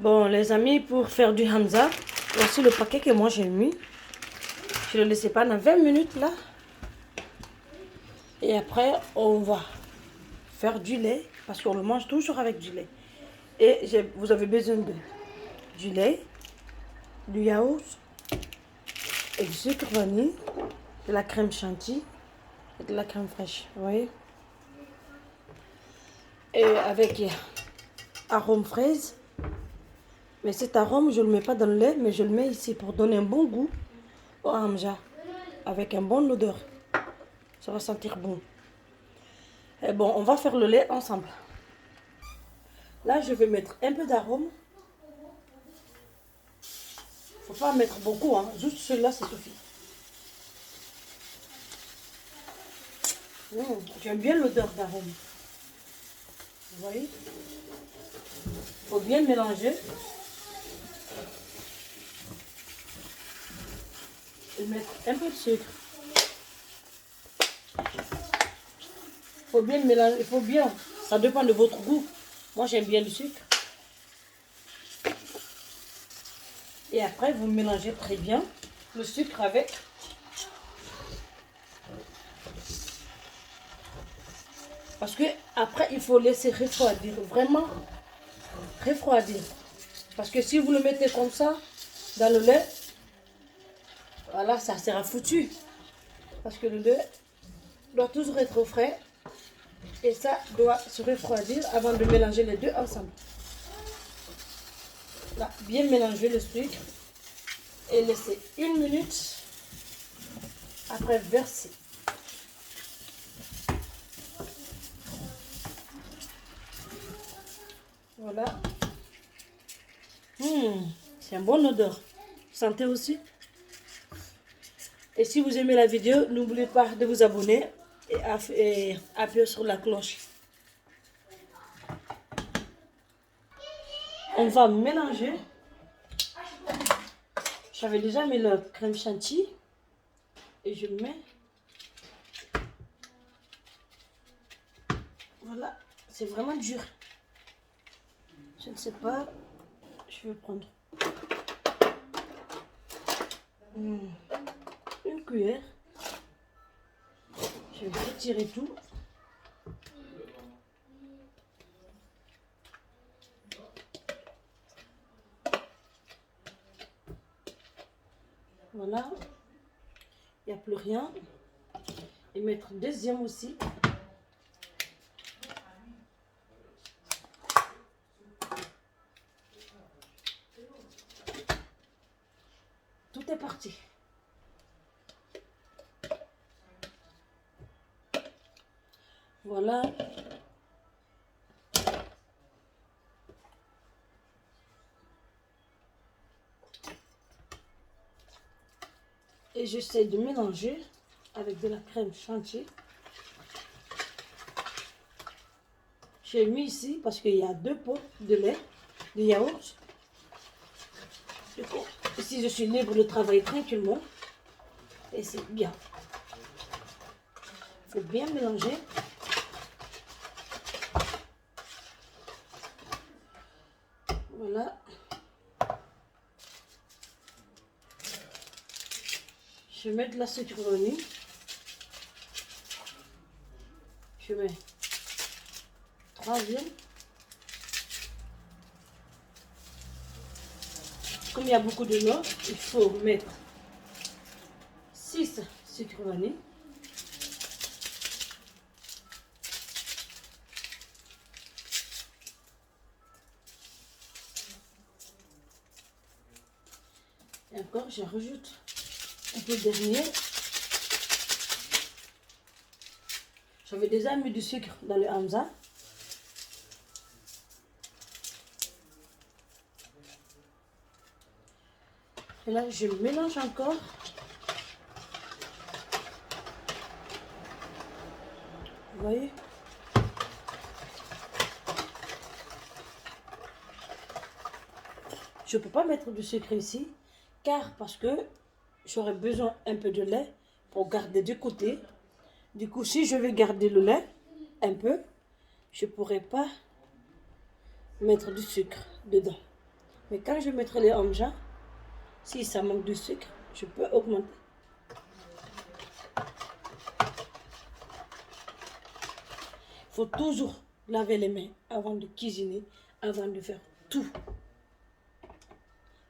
Bon, les amis, pour faire du Hamza, voici le paquet que moi j'ai mis. Je ne le laisse pas dans 20 minutes là. Et après, on va faire du lait, parce qu'on le mange toujours avec du lait. Et vous avez besoin de du lait, du yaourt, et du sucre vanille, de la crème chantilly et de la crème fraîche. Vous voyez? Et avec arôme fraise. Mais cet arôme, je ne le mets pas dans le lait, mais je le mets ici pour donner un bon goût au hamza. Avec un bon odeur. Ça va sentir bon. Et bon, on va faire le lait ensemble. Là, je vais mettre un peu d'arôme. Faut pas mettre beaucoup, hein. Juste celui-là, ça suffit. J'aime bien l'odeur d'arôme. Vous voyez? Il faut bien mélanger. Et mettre un peu de sucre. Il faut bien mélanger. Il faut bien. Ça dépend de votre goût. Moi, j'aime bien le sucre. Et après, vous mélangez très bien le sucre avec. Parce que après, il faut laisser refroidir. Vraiment refroidir. Parce que si vous le mettez comme ça, dans le lait, voilà, ça sera foutu. Parce que le lait doit toujours être frais. Et ça doit se refroidir avant de mélanger les deux ensemble. Là, bien mélanger le sucre. Et laisser 1 minute. Après, verser. Voilà. C'est une bonne odeur. Vous sentez aussi? Et si vous aimez la vidéo, n'oubliez pas de vous abonner et appuyer sur la cloche. On va mélanger. J'avais déjà mis le crème chantilly. Et je mets. Voilà. C'est vraiment dur. Je ne sais pas. Je vais prendre une cuillère. Je vais retirer tout. Voilà. Il n'y a plus rien. Et mettre une deuxième aussi. Tout est parti. Voilà. Et j'essaie de mélanger avec de la crème chantilly. J'ai mis ici parce qu'il y a 2 pots de lait, de yaourt. Ici, je suis libre de travailler tranquillement. Et c'est bien. Il faut bien mélanger. Voilà. Je mets de la sucre vanille. Je mets 3e. Comme il y a beaucoup de noix, il faut mettre 6 sucre vanille. Et encore, je rajoute un peu de dernier. J'avais déjà mis du sucre dans le hamza. Et là, je mélange encore. Vous voyez? Je ne peux pas mettre du sucre ici, car parce que j'aurais besoin un peu de lait pour garder du côté. Du coup, si je vais garder le lait un peu, je ne pourrai pas mettre du sucre dedans. Mais quand je mettrai les hamja, si ça manque de sucre, je peux augmenter. Il faut toujours laver les mains avant de cuisiner, avant de faire tout.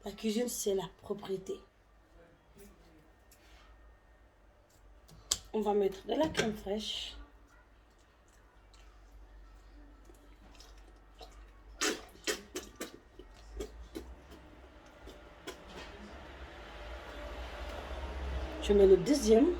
La cuisine, c'est la propriété. On va mettre de la crème fraîche. Je mets le deuxième.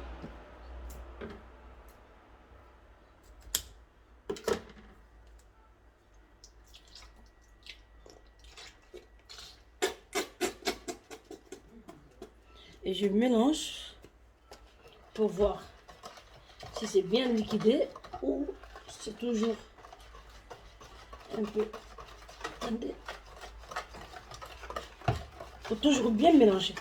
Et je mélange pour voir si c'est bien liquidé ou c'est toujours un peu. Attendez. Il faut toujours bien mélanger.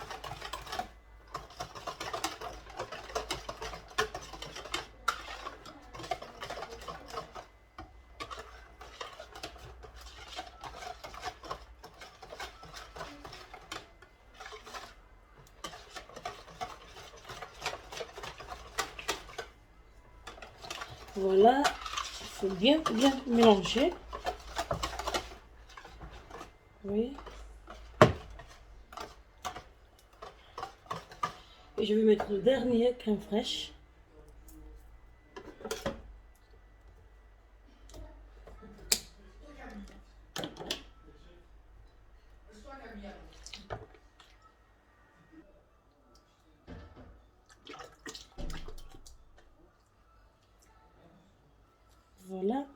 Voilà, il faut bien mélanger. Oui. Et je vais mettre le dernier crème fraîche. Voilà.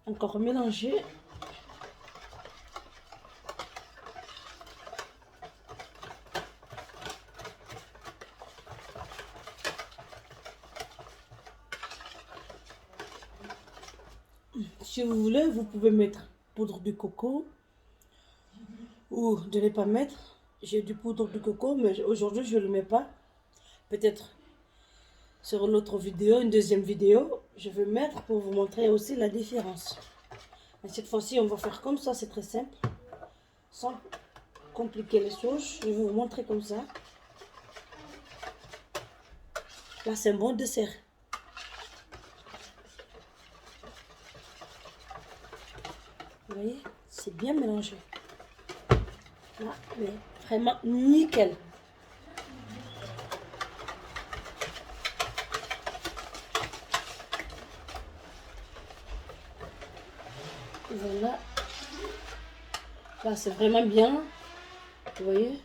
Encore mélanger. Si vous voulez, vous pouvez mettre poudre de coco ou de ne pas mettre. J'ai du poudre de coco, mais aujourd'hui je ne le mets pas. Peut-être sur l'autre vidéo, une deuxième vidéo, je vais mettre pour vous montrer aussi la différence. Mais cette fois-ci, on va faire comme ça, c'est très simple. Sans compliquer les choses, je vais vous montrer comme ça. Là, c'est un bon dessert. Vous voyez, c'est bien mélangé. Là, mais vraiment nickel. Voilà. Là, c'est vraiment bien. Vous voyez?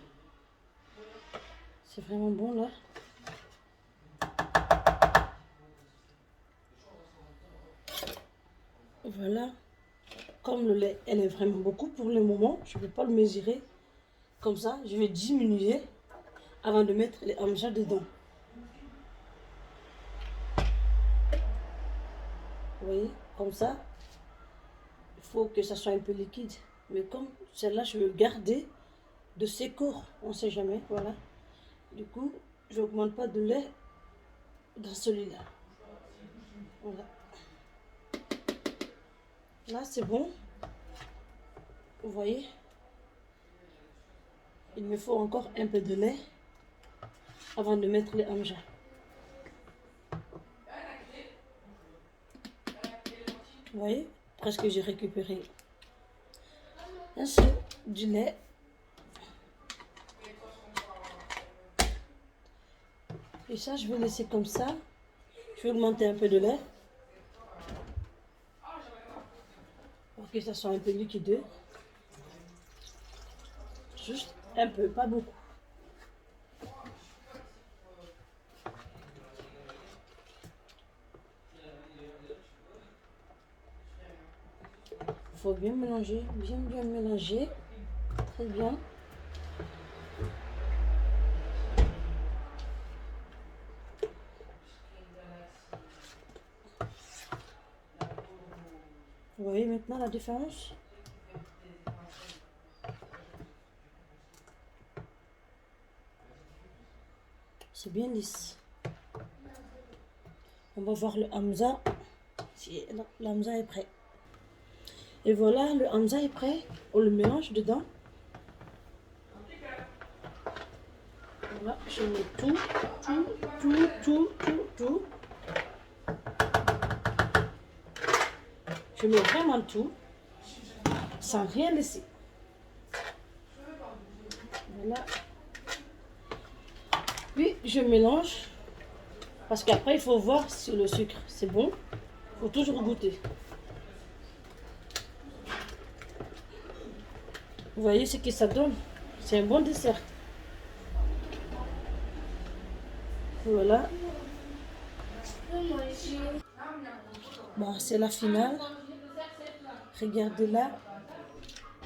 C'est vraiment bon, là. Voilà. Comme le lait, elle est vraiment beaucoup pour le moment, je ne vais pas le mesurer. Comme ça, je vais diminuer avant de mettre les hamjas dedans. Vous voyez? Comme ça, il faut que ça soit un peu liquide. Mais comme celle-là, je veux le garder de ses cours, on ne sait jamais, voilà. Du coup, je n'augmente pas de lait dans celui-là. Voilà. Là, c'est bon. Vous voyez? Il me faut encore un peu de lait avant de mettre les hamjas. Vous voyez? Presque j'ai récupéré un seau du lait. Et ça, je vais laisser comme ça. Je vais augmenter un peu de lait. Pour que ça soit un peu liquideux. Juste un peu, pas beaucoup. Il faut bien mélanger, bien mélanger. Très bien. Vous voyez maintenant la différence? C'est bien lisse. On va voir le hamza. Si le hamza est prêt. Et voilà, le Hamza est prêt. On le mélange dedans. Voilà, je mets tout. Je mets vraiment tout, sans rien laisser. Voilà. Puis je mélange, parce qu'après il faut voir si le sucre c'est bon. Il faut toujours goûter. Vous voyez ce que ça donne? C'est un bon dessert. Voilà. Bon, c'est la finale. Regardez là.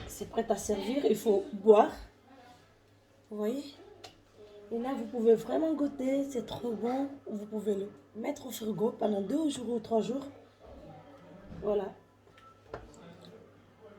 C'est prêt à servir. Il faut boire. Vous voyez? Et là, vous pouvez vraiment goûter. C'est trop bon. Vous pouvez le mettre au frigo pendant 2 jours ou 3 jours. Voilà.